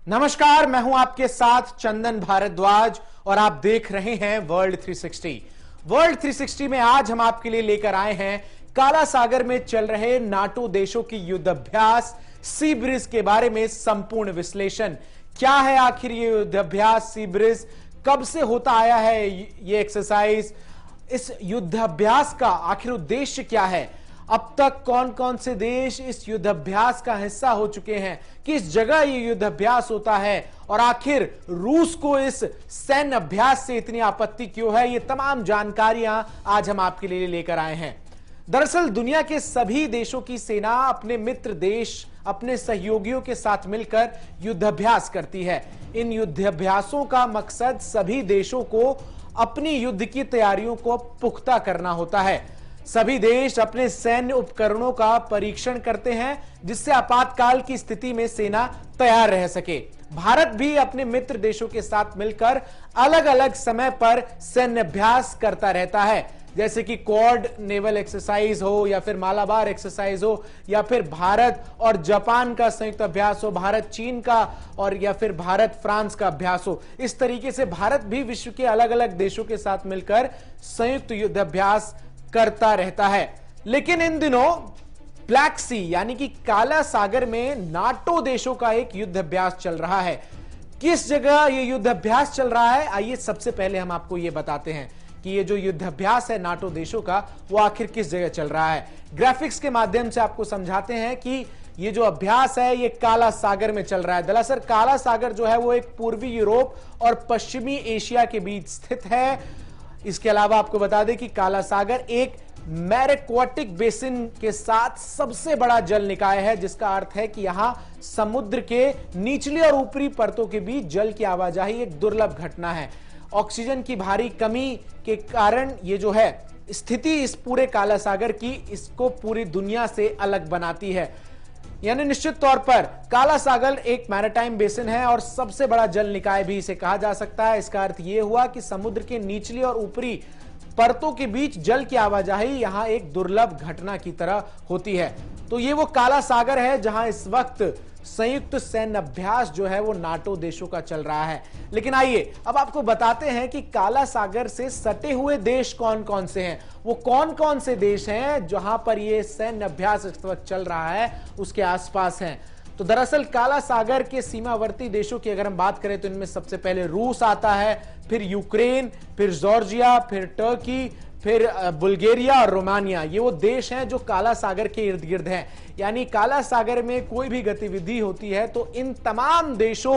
नमस्कार, मैं हूं आपके साथ चंदन भारद्वाज और आप देख रहे हैं वर्ल्ड 360। वर्ल्ड 360 में आज हम आपके लिए लेकर आए हैं काला सागर में चल रहे नाटो देशों की युद्ध अभ्यास सी ब्रिज के बारे में संपूर्ण विश्लेषण। क्या है आखिर ये युद्ध अभ्यास सी ब्रिज, कब से होता आया है ये एक्सरसाइज, इस युद्ध अभ्यास का आखिर उद्देश्य क्या है, अब तक कौन कौन से देश इस युद्धाभ्यास का हिस्सा हो चुके हैं, किस जगह ये युद्धाभ्यास होता है और आखिर रूस को इस सैन्य अभ्यास से इतनी आपत्ति क्यों है, ये तमाम जानकारियां आज हम आपके लिए लेकर आए हैं। दरअसल दुनिया के सभी देशों की सेना अपने मित्र देश, अपने सहयोगियों के साथ मिलकर युद्धाभ्यास करती है। इन युद्धाभ्यासों का मकसद सभी देशों को अपनी युद्ध की तैयारियों को पुख्ता करना होता है। सभी देश अपने सैन्य उपकरणों का परीक्षण करते हैं जिससे आपातकाल की स्थिति में सेना तैयार रह सके। भारत भी अपने मित्र देशों के साथ मिलकर अलग अलग समय पर सैन्य अभ्यास करता रहता है, जैसे कि क्वाड नेवल एक्सरसाइज हो या फिर मालाबार एक्सरसाइज हो या फिर भारत और जापान का संयुक्त अभ्यास हो, भारत चीन का और या फिर भारत फ्रांस का अभ्यास हो। इस तरीके से भारत भी विश्व के अलग अलग देशों के साथ मिलकर संयुक्त युद्ध अभ्यास करता रहता है। लेकिन इन दिनों ब्लैक सी यानी कि काला सागर में नाटो देशों का एक युद्ध अभ्यास चल रहा है। किस जगह यह युद्ध अभ्यास चल रहा है, आइए सबसे पहले हम आपको यह बताते हैं कि ये जो युद्ध अभ्यास है नाटो देशों का वो आखिर किस जगह चल रहा है। ग्राफिक्स के माध्यम से आपको समझाते हैं कि ये जो अभ्यास है ये काला सागर में चल रहा है। दरअसल काला सागर जो है वो एक पूर्वी यूरोप और पश्चिमी एशिया के बीच स्थित है। इसके अलावा आपको बता दें कि काला सागर एक मैरेक्वाटिक बेसिन के साथ सबसे बड़ा जल निकाय है, जिसका अर्थ है कि यहां समुद्र के निचली और ऊपरी परतों के बीच जल की आवाजाही एक दुर्लभ घटना है। ऑक्सीजन की भारी कमी के कारण ये जो है स्थिति इस पूरे काला सागर की इसको पूरी दुनिया से अलग बनाती है। यानी निश्चित तौर पर काला सागर एक मैरीटाइम बेसिन है और सबसे बड़ा जल निकाय भी इसे कहा जा सकता है। इसका अर्थ यह हुआ कि समुद्र के निचली और ऊपरी परतों के बीच जल की आवाजाही यहां एक दुर्लभ घटना की तरह होती है। तो ये वो काला सागर है जहां इस वक्त संयुक्त सैन्य अभ्यास जो है वो नाटो देशों का चल रहा है। लेकिन आइए अब आपको बताते हैं कि काला सागर से सटे हुए देश कौन कौन से हैं, वो कौन कौन से देश हैं जहां पर ये सैन्य अभ्यास इस वक्त चल रहा है उसके आसपास हैं। तो दरअसल काला सागर के सीमावर्ती देशों की अगर हम बात करें तो इनमें सबसे पहले रूस आता है, फिर यूक्रेन, फिर जॉर्जिया, फिर टर्की, फिर बुल्गारिया और रोमानिया। ये वो देश हैं जो काला सागर के इर्द गिर्द हैं। यानी काला सागर में कोई भी गतिविधि होती है तो इन तमाम देशों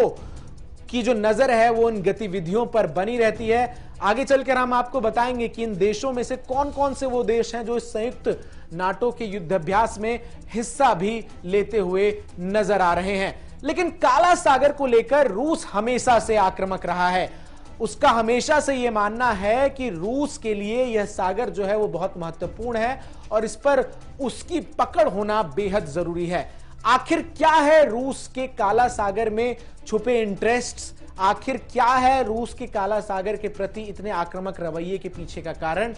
की जो नजर है वो इन गतिविधियों पर बनी रहती है। आगे चलकर हम आपको बताएंगे कि इन देशों में से कौन कौन से वो देश हैं जो इस संयुक्त नाटो के युद्धाभ्यास में हिस्सा भी लेते हुए नजर आ रहे हैं। लेकिन काला सागर को लेकर रूस हमेशा से आक्रामक रहा है। उसका हमेशा से यह मानना है कि रूस के लिए यह सागर जो है वो बहुत महत्वपूर्ण है और इस पर उसकी पकड़ होना बेहद जरूरी है। आखिर क्या है रूस के काला सागर में छुपे इंटरेस्ट्स, आखिर क्या है रूस के काला सागर के प्रति इतने आक्रामक रवैये के पीछे का कारण,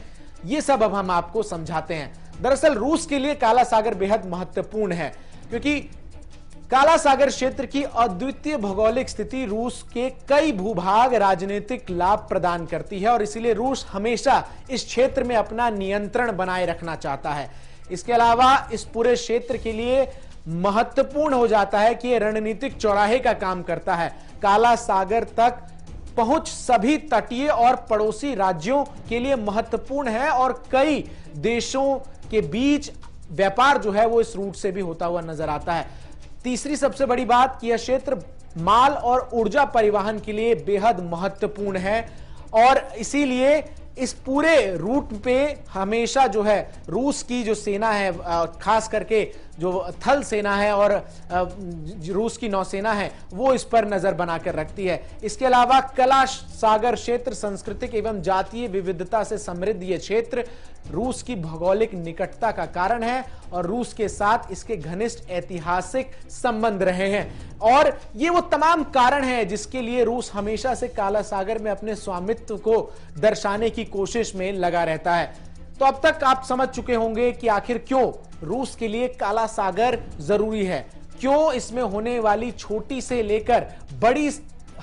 यह सब अब हम आपको समझाते हैं। दरअसल रूस के लिए काला सागर बेहद महत्वपूर्ण है क्योंकि काला सागर क्षेत्र की अद्वितीय भौगोलिक स्थिति रूस के कई भूभाग राजनीतिक लाभ प्रदान करती है और इसीलिए रूस हमेशा इस क्षेत्र में अपना नियंत्रण बनाए रखना चाहता है। इसके अलावा इस पूरे क्षेत्र के लिए महत्वपूर्ण हो जाता है कि यह रणनीतिक चौराहे का काम करता है। काला सागर तक पहुंच सभी तटीय और पड़ोसी राज्यों के लिए महत्वपूर्ण है और कई देशों के बीच व्यापार जो है वो इस रूट से भी होता हुआ नजर आता है। तीसरी सबसे बड़ी बात कि यह क्षेत्र माल और ऊर्जा परिवहन के लिए बेहद महत्वपूर्ण है और इसीलिए इस पूरे रूट पे हमेशा जो है रूस की जो सेना है, खास करके जो थल सेना है और रूस की नौसेना है, वो इस पर नजर बनाकर रखती है। इसके अलावा काला सागर क्षेत्र सांस्कृतिक एवं जातीय विविधता से समृद्ध ये क्षेत्र रूस की भौगोलिक निकटता का कारण है और रूस के साथ इसके घनिष्ठ ऐतिहासिक संबंध रहे हैं और ये वो तमाम कारण है जिसके लिए रूस हमेशा से काला सागर में अपने स्वामित्व को दर्शाने की कोशिश में लगा रहता है। तो अब तक आप समझ चुके होंगे कि आखिर क्यों रूस के लिए काला सागर जरूरी है, क्यों इसमें होने वाली छोटी से लेकर बड़ी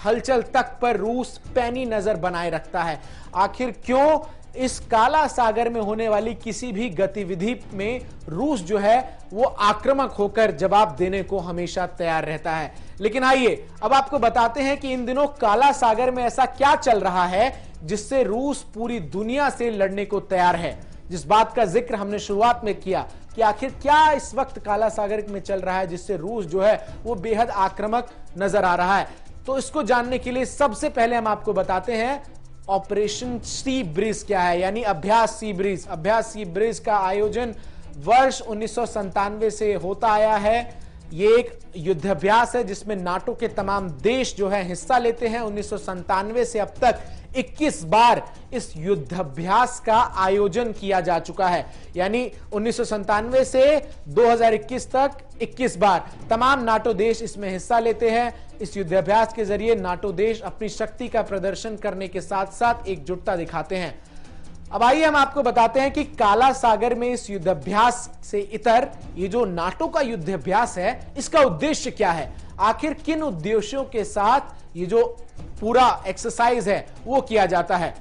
हलचल तक पर रूस पैनी नजर बनाए रखता है? आखिर क्यों इस काला सागर में होने वाली किसी भी गतिविधि में रूस जो है वो आक्रामक होकर जवाब देने को हमेशा तैयार रहता है? लेकिन आइए अब आपको बताते हैं कि इन दिनों काला सागर में ऐसा क्या चल रहा है जिससे रूस पूरी दुनिया से लड़ने को तैयार है। जिस बात का जिक्र हमने शुरुआत में किया कि आखिर क्या इस वक्त काला सागर में चल रहा है जिससे रूस जो है वो बेहद आक्रामक नजर आ रहा है, तो इसको जानने के लिए सबसे पहले हम आपको बताते हैं ऑपरेशन सी ब्रीज क्या है, यानी अभ्यास सी ब्रीज। अभ्यास सी ब्रीज का आयोजन वर्ष 1997 से होता आया है। ये एक युद्धाभ्यास है जिसमें नाटो के तमाम देश जो है हिस्सा लेते हैं। 1997 से अब तक 21 बार इस युद्धाभ्यास का आयोजन किया जा चुका है, यानी 1997 से 2021 तक 21 बार तमाम नाटो देश इसमें हिस्सा लेते हैं। इस युद्धाभ्यास के जरिए नाटो देश अपनी शक्ति का प्रदर्शन करने के साथ साथ एकजुटता दिखाते हैं। अब आइए हम आपको बताते हैं कि काला सागर में इस युद्धाभ्यास से इतर ये जो नाटो का युद्धाभ्यास है इसका उद्देश्य क्या है, आखिर किन उद्देश्यों के साथ ये जो पूरा एक्सरसाइज है वो किया जाता है।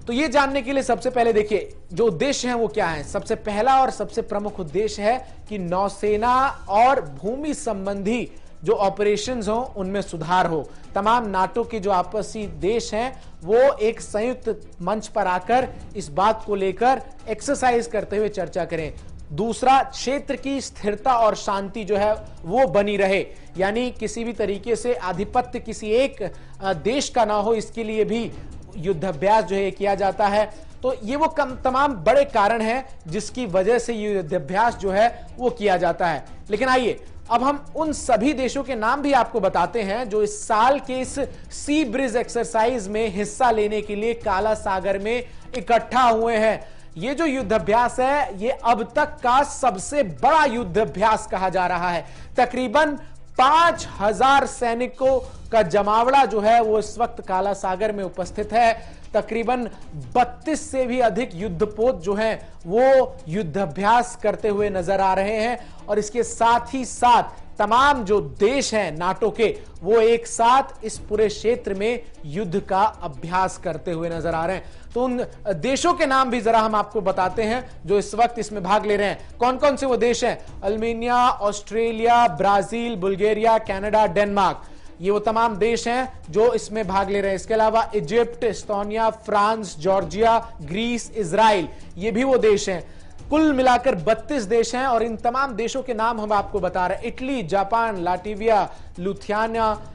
तो ये जानने के लिए सबसे पहले देखिए जो उद्देश्य हैं वो क्या है। सबसे पहला और सबसे प्रमुख उद्देश्य है कि नौसेना और भूमि संबंधी जो ऑपरेशंस हो उनमें सुधार हो। तमाम नाटो के जो आपसी देश हैं वो एक संयुक्त मंच पर आकर इस बात को लेकर एक्सरसाइज करते हुए चर्चा करें। दूसरा, क्षेत्र की स्थिरता और शांति जो है वो बनी रहे, यानी किसी भी तरीके से आधिपत्य किसी एक देश का ना हो, इसके लिए भी युद्धाभ्यास जो है किया जाता है। तो ये वो तमाम बड़े कारण हैं जिसकी वजह से ये युद्धाभ्यास जो है वो किया जाता है। लेकिन आइए अब हम उन सभी देशों के नाम भी आपको बताते हैं जो इस साल के इस सी ब्रिज एक्सरसाइज में हिस्सा लेने के लिए काला सागर में इकट्ठा हुए हैं। ये जो युद्धाभ्यास है ये अब तक का सबसे बड़ा युद्धाभ्यास कहा जा रहा है। तकरीबन 5000 सैनिकों का जमावड़ा जो है वो इस वक्त काला सागर में उपस्थित है। तकरीबन 32 से भी अधिक युद्धपोत जो हैं वो युद्धाभ्यास करते हुए नजर आ रहे हैं, और इसके साथ ही साथ तमाम जो देश हैं नाटो के वो एक साथ इस पूरे क्षेत्र में युद्ध का अभ्यास करते हुए नजर आ रहे हैं। तो उन देशों के नाम भी जरा हम आपको बताते हैं जो इस वक्त इसमें भाग ले रहे हैं। कौन कौन से वो देश हैं? अल्मीनिया, Australia, Brazil, Bulgaria, Canada, Denmark, ये वो तमाम देश हैं जो इसमें भाग ले रहे हैं। इसके अलावा Egypt, Estonia, France, Georgia, Greece, Israel, ये भी वो देश हैं। कुल मिलाकर 32 देश हैं और इन तमाम देशों के नाम हम आपको बता रहे हैं। इटली, जापान, लाटविया, लुथियाना,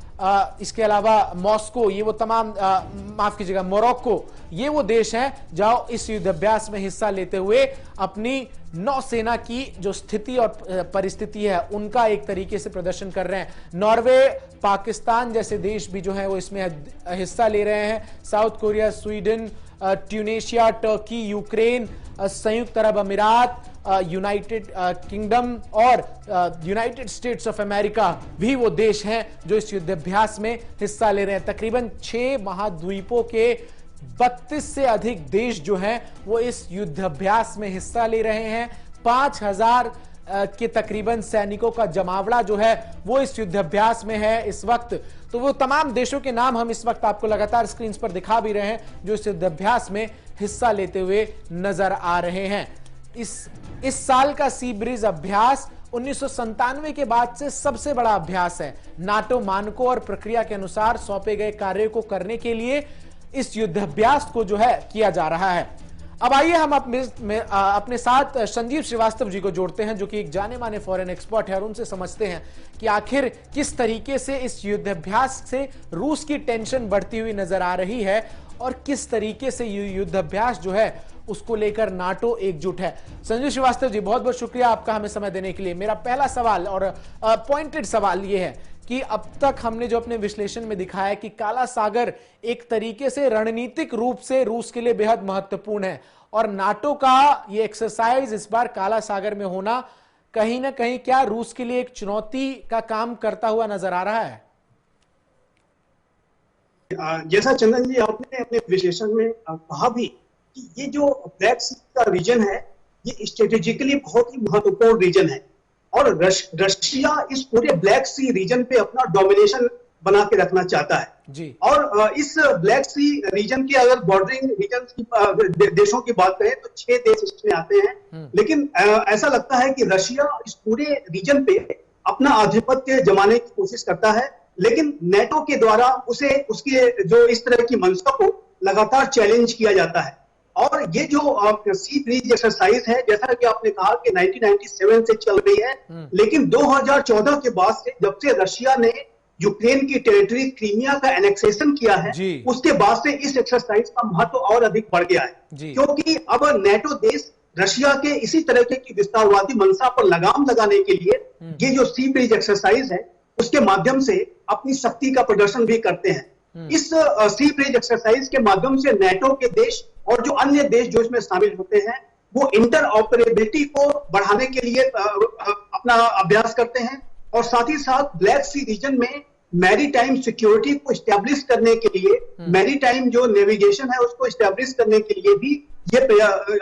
इसके अलावा मॉस्को, ये वो तमाम माफ कीजिएगा मोरक्को, ये वो देश हैं जो इस युद्धाभ्यास में हिस्सा लेते हुए अपनी नौसेना की जो स्थिति और परिस्थिति है उनका एक तरीके से प्रदर्शन कर रहे हैं। नॉर्वे, पाकिस्तान जैसे देश भी जो है वो इसमें हिस्सा ले रहे हैं। South Korea, Sweden, Tunisia, Turkey, Ukraine, संयुक्त अरब अमीरात, यूनाइटेड किंगडम और यूनाइटेड स्टेट्स ऑफ अमेरिका भी वो देश हैं जो इस युद्धाभ्यास में हिस्सा ले रहे हैं। तकरीबन 6 महाद्वीपों के 32 से अधिक देश जो हैं वो इस युद्धाभ्यास में हिस्सा ले रहे हैं। 5000 के तकरीबन सैनिकों का जमावड़ा जो है वो इस युद्धाभ्यास में है इस वक्त। तो वो तमाम देशों के नाम हम इस वक्त आपको लगातार स्क्रीन पर दिखा भी रहे हैं जो इस युद्धाभ्यास में हिस्सा लेते हुए नजर आ रहे हैं। इस साल का सी ब्रिज अभ्यास 1997 के बाद से सबसे बड़ा अभ्यास है। नाटो मानकों और प्रक्रिया के अनुसार सौंपे गए कार्य को करने के लिए इस युद्धाभ्यास को जो है किया जा रहा है। अब आइए हम अपने साथ संजीव श्रीवास्तव जी को जोड़ते हैं जो कि एक जाने माने फॉरेन एक्सपर्ट है और उनसे समझते हैं कि आखिर किस तरीके से इस युद्धाभ्यास से रूस की टेंशन बढ़ती हुई नजर आ रही है और किस तरीके से युद्धाभ्यास जो है उसको लेकर नाटो एकजुट है। संजीव श्रीवास्तव जी, बहुत बहुत शुक्रिया आपका हमें समय देने के लिए। मेरा पहला सवाल और पॉइंटेड सवाल यह है कि अब तक हमने जो अपने विश्लेषण में दिखाया कि काला सागर एक तरीके से रणनीतिक रूप से रूस के लिए बेहद महत्वपूर्ण है और नाटो का ये एक्सरसाइज इस बार काला सागर में होना कहीं ना कहीं क्या रूस के लिए एक चुनौती का काम करता हुआ नजर आ रहा है? जैसा चंदन जी आपने अपने विश्लेषण में कहा भी कि ये जो ब्लैक सी का रीजन है ये स्ट्रेटेजिकली बहुत ही महत्वपूर्ण रीजन है। और रशिया इस पूरे ब्लैक सी रीजन पे अपना डोमिनेशन बना के रखना चाहता है जी। और इस ब्लैक सी रीजन के अगर बॉर्डरिंग रीजन की देशों की बात करें तो 6 देश इसमें आते हैं, लेकिन ऐसा लगता है कि रशिया इस पूरे रीजन पे अपना आधिपत्य जमाने की कोशिश करता है, लेकिन नेटो के द्वारा उसे उसकी जो इस तरह की मंशा को लगातार चैलेंज किया जाता है। और ये जो सी ब्रीज एक्सरसाइज है, जैसा कि आपने कहा कि 1997 से चल रही है, लेकिन 2014 के बाद से जब से रशिया ने यूक्रेन की टेरिटरी क्रीमिया का एनेक्सेशन किया है, उसके बाद से इस एक्सरसाइज का महत्व और अधिक बढ़ गया है, क्योंकि अब नेटो देश रशिया के इसी तरह की विस्तारवादी मंशा पर लगाम लगाने के लिए ये जो सी ब्रीज एक्सरसाइज है उसके माध्यम से अपनी शक्ति का प्रदर्शन भी करते हैं। इस सी ब्रीज एक्सरसाइज के माध्यम से नेटो के देश और जो अन्य देश जो इसमें शामिल होते हैं वो इंटर ऑपरेबिलिटी को बढ़ाने के लिए अपना अभ्यास करते हैं और साथ ही साथ ब्लैक सी रीजन में मैरीटाइम सिक्योरिटी को स्टैब्लिश करने के लिए, मैरीटाइम जो नेविगेशन है उसको स्टैब्लिश करने के लिए भी ये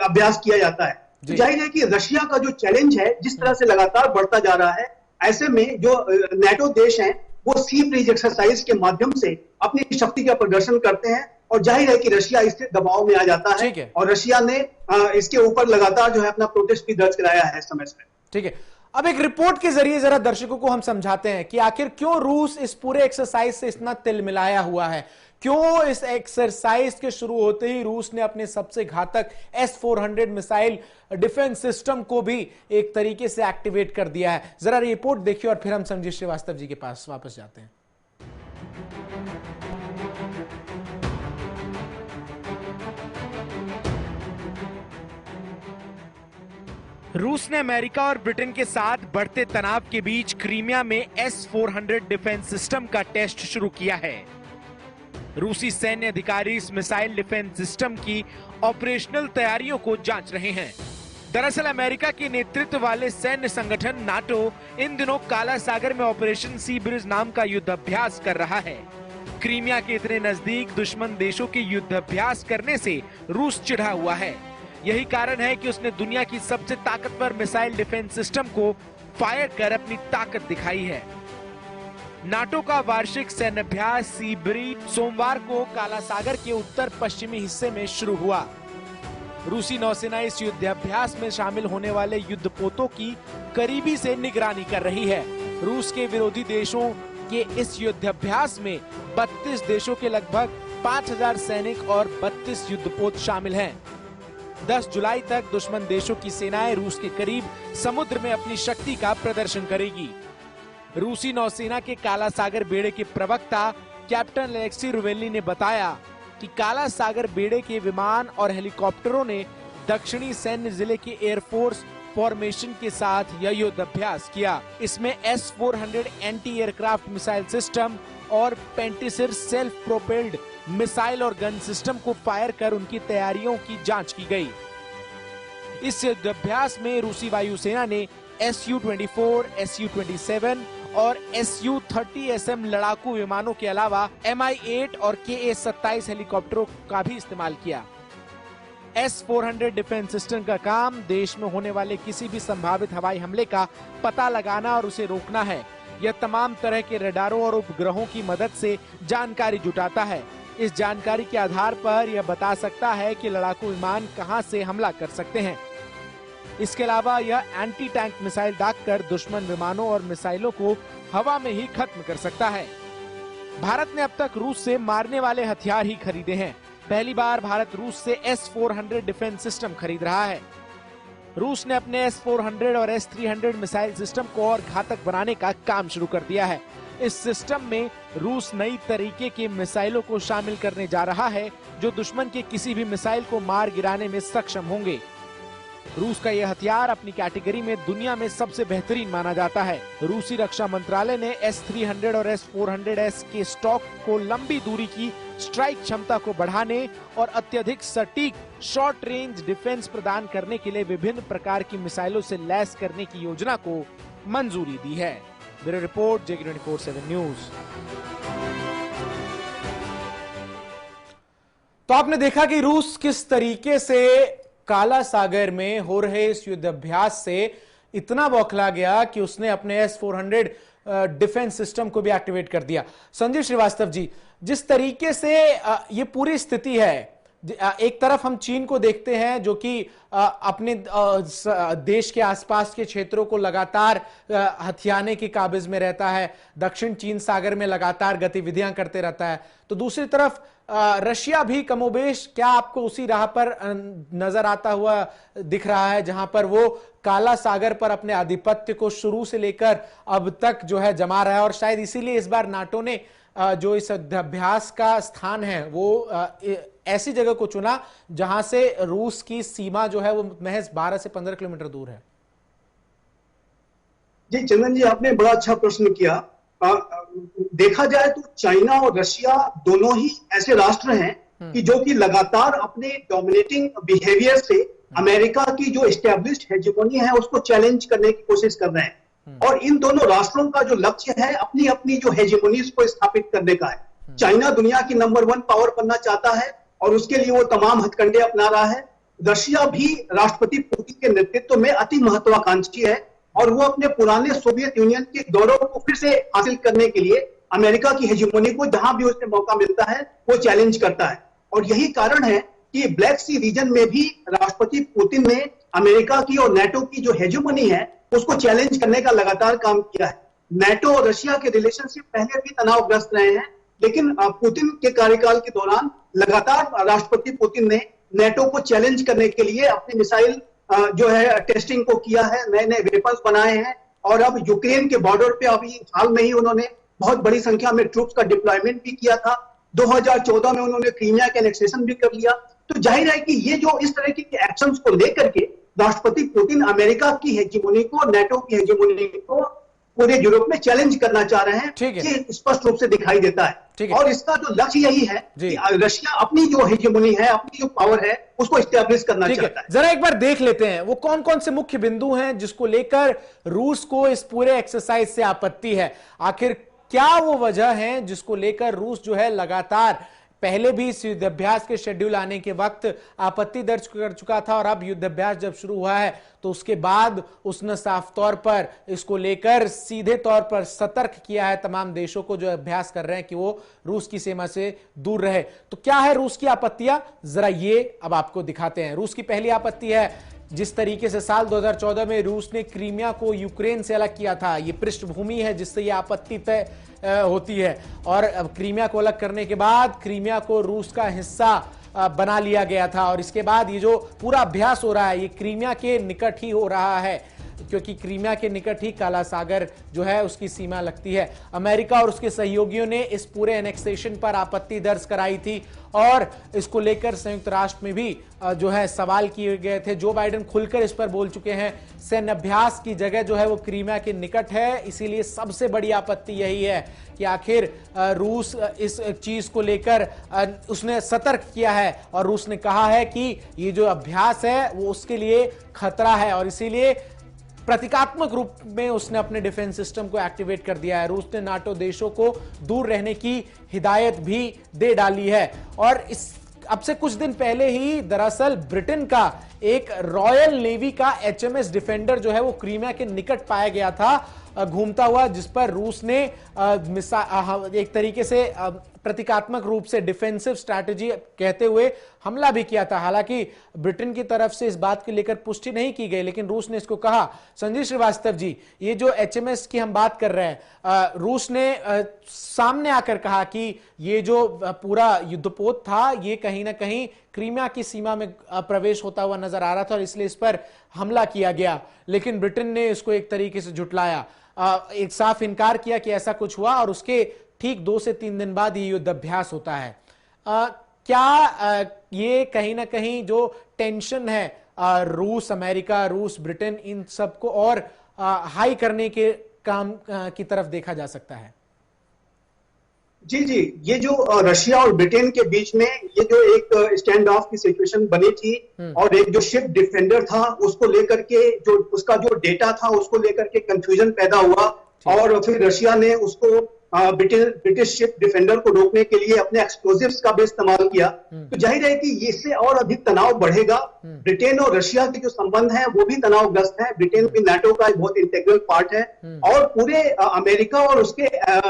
अभ्यास किया जाता है। तो जाहिर है कि रशिया का जो चैलेंज है जिस तरह से लगातार बढ़ता जा रहा है, ऐसे में जो नेटो देश हैं वो सी ब्रीज एक्सरसाइज के माध्यम से अपनी शक्ति का प्रदर्शन करते हैं और जाहिर है कि रशिया इससे दबाव में आ जाता है और रशिया ने इसके ऊपर लगातार जो है अपना प्रोटेस्ट भी दर्ज कराया है समय से। ठीक है, अब एक रिपोर्ट के जरिए जरा दर्शकों को हम समझाते हैं कि आखिर क्यों रूस इस पूरे एक्सरसाइज से इतना तिलमिलाया हुआ है, क्यों इस एक्सरसाइज के शुरू होते ही रूस ने अपने सबसे घातक S-400 मिसाइल डिफेंस सिस्टम को भी एक तरीके से एक्टिवेट कर दिया है। जरा रिपोर्ट देखिए और फिर हम संजीव श्रीवास्तव जी के पास वापस जाते हैं। रूस ने अमेरिका और ब्रिटेन के साथ बढ़ते तनाव के बीच क्रीमिया में S-400 डिफेंस सिस्टम का टेस्ट शुरू किया है। रूसी सैन्य अधिकारी इस मिसाइल डिफेंस सिस्टम की ऑपरेशनल तैयारियों को जांच रहे हैं। दरअसल अमेरिका के नेतृत्व वाले सैन्य संगठन नाटो इन दिनों काला सागर में ऑपरेशन सी ब्रिज नाम का युद्धाभ्यास कर रहा है। क्रीमिया के इतने नजदीक दुश्मन देशों के युद्धाभ्यास करने से रूस चिढ़ा हुआ है। यही कारण है कि उसने दुनिया की सबसे ताकतवर मिसाइल डिफेंस सिस्टम को फायर कर अपनी ताकत दिखाई है। नाटो का वार्षिक सैन्याभ्यास सी ब्रीज सोमवार को काला सागर के उत्तर पश्चिमी हिस्से में शुरू हुआ। रूसी नौसेना इस युद्धाभ्यास में शामिल होने वाले युद्धपोतों की करीबी से निगरानी कर रही है। रूस के विरोधी देशों के इस युद्धाभ्यास में 32 देशों के लगभग 5000 सैनिक और 32 युद्धपोत शामिल हैं। 10 जुलाई तक दुश्मन देशों की सेनाएं रूस के करीब समुद्र में अपनी शक्ति का प्रदर्शन करेगी। रूसी नौसेना के काला सागर बेड़े के प्रवक्ता कैप्टन अलेक्सी रुवेली ने बताया कि काला सागर बेड़े के विमान और हेलीकॉप्टरों ने दक्षिणी सैन्य जिले के एयरफोर्स फॉर्मेशन के साथ यह युद्धाभ्यास किया। इसमें S-400 anti aircraft missile system और पेंटिसिर सेल्फ प्रोपेल्ड मिसाइल और गन सिस्टम को फायर कर उनकी तैयारियों की जांच की गई। इस युद्धाभ्यास में रूसी वायुसेना ने Su-24, Su-27 और Su-30SM लड़ाकू विमानों के अलावा Mi-8 और Ka-27 हेलीकॉप्टरों का भी इस्तेमाल किया। S-400 डिफेंस सिस्टम का काम देश में होने वाले किसी भी संभावित हवाई हमले का पता लगाना और उसे रोकना है। यह तमाम तरह के रडारों और उपग्रहों की मदद से जानकारी जुटाता है। इस जानकारी के आधार पर यह बता सकता है कि लड़ाकू विमान कहां से हमला कर सकते हैं। इसके अलावा यह एंटी टैंक मिसाइल दागकर दुश्मन विमानों और मिसाइलों को हवा में ही खत्म कर सकता है। भारत ने अब तक रूस से मारने वाले हथियार ही खरीदे हैं। पहली बार भारत रूस से S-400 डिफेंस सिस्टम खरीद रहा है। रूस ने अपने S-400 और S-300 मिसाइल सिस्टम को और घातक बनाने का काम शुरू कर दिया है। इस सिस्टम में रूस नई तरीके के मिसाइलों को शामिल करने जा रहा है जो दुश्मन के किसी भी मिसाइल को मार गिराने में सक्षम होंगे। रूस का यह हथियार अपनी कैटेगरी में दुनिया में सबसे बेहतरीन माना जाता है। रूसी रक्षा मंत्रालय ने S-300 और S-400S के स्टॉक को लंबी दूरी की स्ट्राइक क्षमता को बढ़ाने और अत्यधिक सटीक शॉर्ट रेंज डिफेंस प्रदान करने के लिए विभिन्न प्रकार की मिसाइलों से लैस करने की योजना को मंजूरी दी है। Bureau report, JK24/7 news. तो आपने देखा कि रूस किस तरीके से काला सागर में हो रहे इस युद्धाभ्यास से इतना बौखला गया कि उसने अपने S-400 डिफेंस सिस्टम को भी एक्टिवेट कर दिया। संजीव श्रीवास्तव जी, जिस तरीके से ये पूरी स्थिति है, एक तरफ हम चीन को देखते हैं जो कि अपने देश के आसपास के क्षेत्रों को लगातार हथियाने की काबिज में रहता है, दक्षिण चीन सागर में लगातार गतिविधियां करते रहता है, तो दूसरी तरफ रशिया भी कमोबेश क्या आपको उसी राह पर नजर आता हुआ दिख रहा है, जहां पर वो काला सागर पर अपने आधिपत्य को शुरू से लेकर अब तक जो है जमा रहा है, और शायद इसीलिए इस बार नाटो ने जो इस अभ्यास का स्थान है वो ऐसी जगह को चुना जहां से रूस की सीमा जो है वो महज 12 से 15 किलोमीटर दूर है। जी चंदन जी, आपने बड़ा अच्छा प्रश्न किया। देखा जाए तो चाइना और रशिया दोनों ही ऐसे राष्ट्र हैं कि जो कि लगातार अपने डोमिनेटिंग बिहेवियर से अमेरिका की जो एस्टेब्लिश्ड हेजेमोनी है उसको चैलेंज करने की कोशिश कर रहे हैं, और इन दोनों राष्ट्रों का जो लक्ष्य है अपनी अपनी जो हेजेमोनीज को स्थापित करने का है। चाइना दुनिया की नंबर 1 पावर बनना चाहता है और उसके लिए वो तमाम हथकंडे अपना रहा है। रशिया भी राष्ट्रपति पुतिन के नेतृत्व में अति महत्वाकांक्षी है और वो अपने पुराने सोवियत यूनियन के गौरव को फिर से हासिल करने के लिए अमेरिका की हेजेमोनी को जहां भी उसे मौका मिलता है वो चैलेंज करता है। और यही कारण है कि ब्लैक सी रीजन में भी राष्ट्रपति पुतिन ने अमेरिका की और नाटो की जो हेजेमोनी है उसको चैलेंज करने का लगातार काम किया है। नाटो और रशिया के रिलेशनशिप पहले भी तनावग्रस्त रहे हैं, लेकिन पुतिन के कार्यकाल के दौरान लगातार राष्ट्रपति पुतिन ने नाटो को चैलेंज करने के लिए अपनी मिसाइल जो है टेस्टिंग को किया है, नए नए वेपन्स बनाए हैं, और अब यूक्रेन के बॉर्डर पे अभी हाल में ही उन्होंने बहुत बड़ी संख्या में ट्रूप्स का डिप्लॉयमेंट भी किया था। 2014 में उन्होंने क्रीमिया का एनेक्सेशन भी कर लिया। तो जाहिर है कि ये जो इस तरह के एक्शंस को लेकर के राष्ट्रपति पुतिन अमेरिका की हेजेमोनी को, नाटो की हेजेमोनी को पूरे यूरोप में चैलेंज करना चाह रहे हैं, ये स्पष्ट रूप से दिखाई देता है। और इसका जो लक्ष्य यही है कि रशिया अपनी जो हेजेमोनी है, अपनी जो पावर है, उसको एस्टैब्लिश करना चाहता है। जरा एक बार देख लेते हैं वो कौन कौन से मुख्य बिंदु हैं जिसको लेकर रूस को इस पूरे एक्सरसाइज से आपत्ति है। आखिर क्या वो वजह है जिसको लेकर रूस जो है लगातार पहले भी इस युद्धाभ्यास के शेड्यूल आने के वक्त आपत्ति दर्ज कर चुका था, और अब युद्धाभ्यास जब शुरू हुआ है तो उसके बाद उसने साफ तौर पर इसको लेकर सीधे तौर पर सतर्क किया है तमाम देशों को जो अभ्यास कर रहे हैं कि वो रूस की सीमा से दूर रहे। तो क्या है रूस की आपत्तियां, जरा ये अब आपको दिखाते हैं। रूस की पहली आपत्ति है जिस तरीके से साल 2014 में रूस ने क्रीमिया को यूक्रेन से अलग किया था, ये पृष्ठभूमि है जिससे ये आपत्ति तय होती है। और क्रीमिया को अलग करने के बाद क्रीमिया को रूस का हिस्सा बना लिया गया था, और इसके बाद ये जो पूरा अभ्यास हो रहा है ये क्रीमिया के निकट ही हो रहा है, क्योंकि क्रीमिया के निकट ही काला सागर जो है उसकी सीमा लगती है। अमेरिका और उसके सहयोगियों ने इस पूरे एनेक्सेशन पर आपत्ति दर्ज कराई थी, और इसको लेकर संयुक्त राष्ट्र में भी जो है सवाल किए गए थे। जो बाइडेन खुलकर इस पर बोल चुके हैं, सैन्य अभ्यास की जगह जो है वो क्रीमिया के निकट है, इसीलिए सबसे बड़ी आपत्ति यही है कि आखिर रूस इस चीज को लेकर उसने सतर्क किया है, और रूस ने कहा है कि ये जो अभ्यास है वो उसके लिए खतरा है, और इसीलिए प्रतीकात्मक रूप में उसने अपने डिफेंस सिस्टम को एक्टिवेट कर दिया है। रूस ने नाटो देशों को दूर रहने की हिदायत भी दे डाली है, और इस अब से कुछ दिन पहले ही दरअसल ब्रिटेन का एक रॉयल नेवी का HMS डिफेंडर जो है वो क्रीमिया के निकट पाया गया था घूमता हुआ, जिस पर रूस ने एक तरीके से प्रतीकात्मक रूप से डिफेंसिव स्ट्रैटेजी कहते हुए हमला भी किया था। हालांकि ब्रिटेन की तरफ से इस बात को लेकर पुष्टि नहीं की गई, लेकिन रूस ने इसको कहा। संजीव श्रीवास्तव जी, ये जो HMS की हम बात कर रहे हैं, रूस ने सामने आकर कहा कि ये जो पूरा युद्धपोत था ये कहीं ना कहीं क्रीमिया की सीमा में प्रवेश होता हुआ नजर आ रहा था, और इसलिए इस पर हमला किया गया, लेकिन ब्रिटेन ने इसको एक तरीके से झुटलाया, एक साफ इनकार किया कि ऐसा कुछ हुआ, और उसके ठीक 2 से 3 दिन बाद ये युद्धाभ्यास होता है। क्या ये कहीं ना कहीं जो टेंशन है रूस अमेरिका, रूस ब्रिटेन, इन सबको और हाई करने के काम की तरफ देखा जा सकता है? जी जी, ये जो रशिया और ब्रिटेन के बीच में ये जो एक स्टैंड ऑफ की सिचुएशन बनी थी, और एक जो शिप डिफेंडर था उसको लेकर के जो उसका जो डेटा था उसको लेकर के कंफ्यूजन पैदा हुआ, और फिर रशिया ने उसको ब्रिटिश शिप डिफेंडर को रोकने के लिए अपने एक्सप्लोजिव्स का भी इस्तेमाल किया, तो जाहिर है कि इससे और अधिक तनाव बढ़ेगा। ब्रिटेन और रशिया के जो संबंध हैं वो भी तनावग्रस्त हैं। ब्रिटेन भी नाटो का एक बहुत इंटीग्रल पार्ट है और पूरे अमेरिका और उसके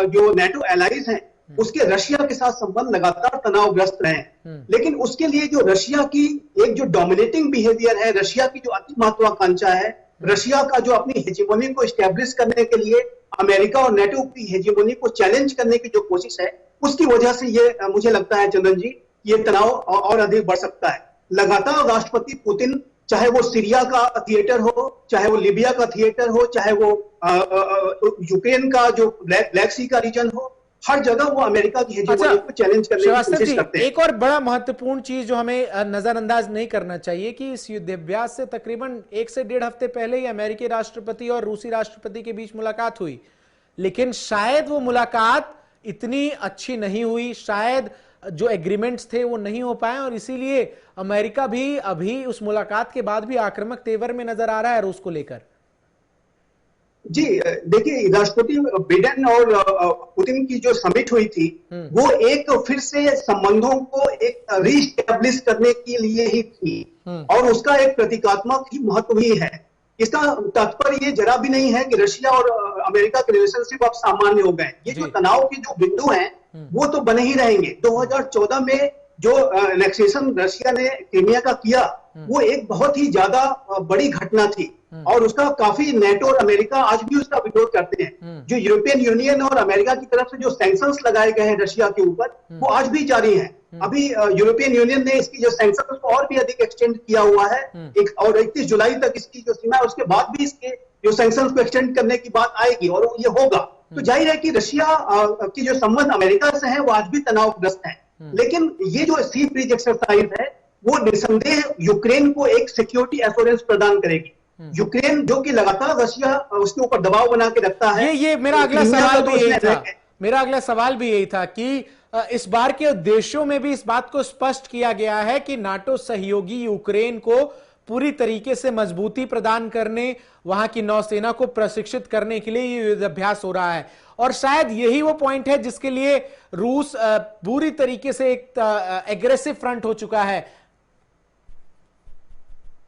जो नाटो एलाइज हैं उसके रशिया के साथ संबंध लगातार तनावग्रस्त रहे हैं। लेकिन उसके लिए जो रशिया की एक जो डोमिनेटिंग बिहेवियर है, रशिया की जो अति महत्वाकांक्षा है, रशिया का जो अपनी हेजेमोनी को स्टैब्लिश करने के लिए अमेरिका और नाटो की हेजेमोनी को चैलेंज करने की जो कोशिश है, उसकी वजह से ये मुझे लगता है चंदन जी, ये तनाव और अधिक बढ़ सकता है। लगातार राष्ट्रपति पुतिन, चाहे वो सीरिया का थिएटर हो, चाहे वो लीबिया का थिएटर हो, चाहे वो यूक्रेन का जो ब्लैक सी का रीजन हो, हर जगह वो अमेरिका की हेजेमोनी को चैलेंज करने की कोशिश करते हैं। एक और बड़ा महत्वपूर्ण चीज जो हमें नजरअंदाज नहीं करना चाहिए कि इस युद्धाभ्यास से तकरीबन 1 से 1.5 हफ्ते पहले ही अमेरिकी राष्ट्रपति और रूसी राष्ट्रपति के बीच मुलाकात हुई, लेकिन शायद वो मुलाकात इतनी अच्छी नहीं हुई, शायद जो एग्रीमेंट्स थे वो नहीं हो पाए और इसीलिए अमेरिका भी अभी उस मुलाकात के बाद भी आक्रामक तेवर में नजर आ रहा है रूस को लेकर। जी देखिए, राष्ट्रपति बिडेन और पुतिन की जो समिट हुई थी वो एक फिर से संबंधों को एक रीस्टैब्लिश करने के लिए ही थी और उसका एक प्रतीकात्मक ही महत्व ही है। इसका तात्पर्य ये जरा भी नहीं है कि रशिया और अमेरिका के रिलेशनशिप अब सामान्य हो गए। ये जो तनाव के जो बिंदु हैं वो तो बने ही रहेंगे। 2014 में जो एनेक्सेशन रशिया ने क्रीमिया का किया वो एक बहुत ही ज्यादा बड़ी घटना थी और उसका काफी नाटो और अमेरिका आज भी उसका विरोध करते हैं। जो यूरोपियन यूनियन और अमेरिका की तरफ से जो सैंक्शंस लगाए गए हैं रशिया के ऊपर वो आज भी जारी हैं। अभी यूरोपियन यूनियन ने इसकी जो सैंक्शंस को और भी अधिक एक्सटेंड किया हुआ है और 31 जुलाई तक इसकी जो सीमा है उसके बाद भी इसके जो सैंक्शंस को एक्सटेंड करने की बात आएगी और ये होगा। तो जाहिर है कि रशिया की जो संबंध अमेरिका से है वो आज भी तनावग्रस्त है। लेकिन ये जो सी ब्रिज एक्सरसाइज है वो निसंदेह यूक्रेन को एक सिक्योरिटी एश्योरेंस प्रदान करेगी। यूक्रेन जो कि लगातार रशिया उसके ऊपर दबाव बना के रखता है। ये मेरा अगला सवाल भी यही था। मेरा अगला सवाल भी यही था कि इस बार के उद्देश्यों में भी इस बात को स्पष्ट किया गया है कि नाटो सहयोगी यूक्रेन को पूरी तरीके से मजबूती प्रदान करने, वहां की नौसेना को प्रशिक्षित करने के लिए ये युद्धाभ्यास हो रहा है और शायद यही वो पॉइंट है जिसके लिए रूस पूरी तरीके से एक एग्रेसिव फ्रंट हो चुका है।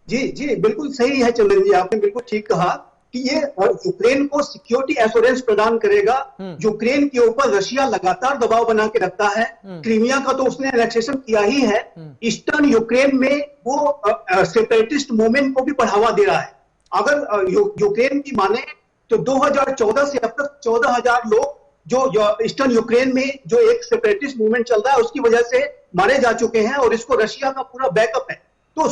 जी जी बिल्कुल सही है चंदन जी, आपने बिल्कुल ठीक कहा कि ये यूक्रेन को सिक्योरिटी एश्योरेंस प्रदान करेगा। यूक्रेन के ऊपर रशिया लगातार दबाव बना के रखता है। क्रीमिया का तो उसने एनेक्सेशन किया ही है। ईस्टर्न यूक्रेन में वो सेपरेटिस्ट मूवमेंट को भी बढ़ावा दे रहा है। अगर यूक्रेन की माने तो 2014 से अब तक 14,000 लोग जो ईस्टर्न यूक्रेन में जो एक सेपरेटिस्ट मूवमेंट चल रहा है उसकी वजह से मारे जा चुके हैं और इसको रशिया का पूरा बैकअप है। तो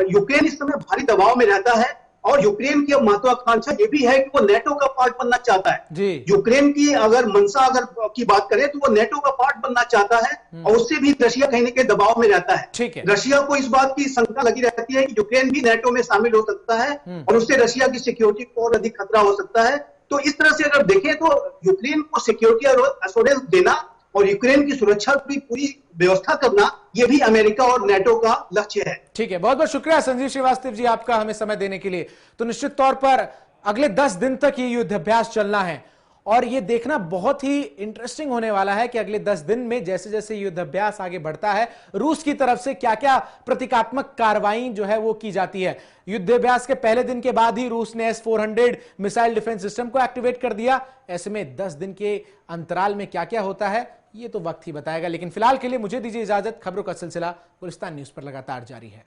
यूक्रेन इस समय भारी दबाव में रहता है और यूक्रेन की महत्वाकांक्षा ये भी है कि वो नेटो का पार्ट बनना चाहता है। यूक्रेन की अगर मंशा की बात करें तो वो नेटो का पार्ट बनना चाहता है और उससे भी रशिया कहीं न कहीं दबाव में रहता है। रशिया को इस बात की शंका लगी रहती है कि यूक्रेन भी नेटो में शामिल हो सकता है और उससे रशिया की सिक्योरिटी को और अधिक खतरा हो सकता है। तो इस तरह से अगर देखें तो यूक्रेन को सिक्योरिटी एश्योरेंस देना और यूक्रेन की सुरक्षा की पूरी व्यवस्था करना ये भी अमेरिका और नाटो का लक्ष्य है। ठीक है, बहुत बहुत शुक्रिया संजीव श्रीवास्तव जी आपका हमें समय देने के लिए। तो निश्चित तौर पर अगले 10 दिन तक ये युद्धाभ्यास चलना है और ये देखना बहुत ही इंटरेस्टिंग होने वाला है कि अगले 10 दिन में जैसे जैसे युद्धाभ्यास आगे बढ़ता है रूस की तरफ से क्या क्या प्रतीकात्मक कार्रवाई जो है वो की जाती है। युद्धाभ्यास के पहले दिन के बाद ही रूस ने S-400 मिसाइल डिफेंस सिस्टम को एक्टिवेट कर दिया। ऐसे में 10 दिन के अंतराल में क्या क्या होता है ये तो वक्त ही बताएगा, लेकिन फिलहाल के लिए मुझे दीजिए इजाजत। खबरों का सिलसिला गुलिस्तान न्यूज पर लगातार जारी है।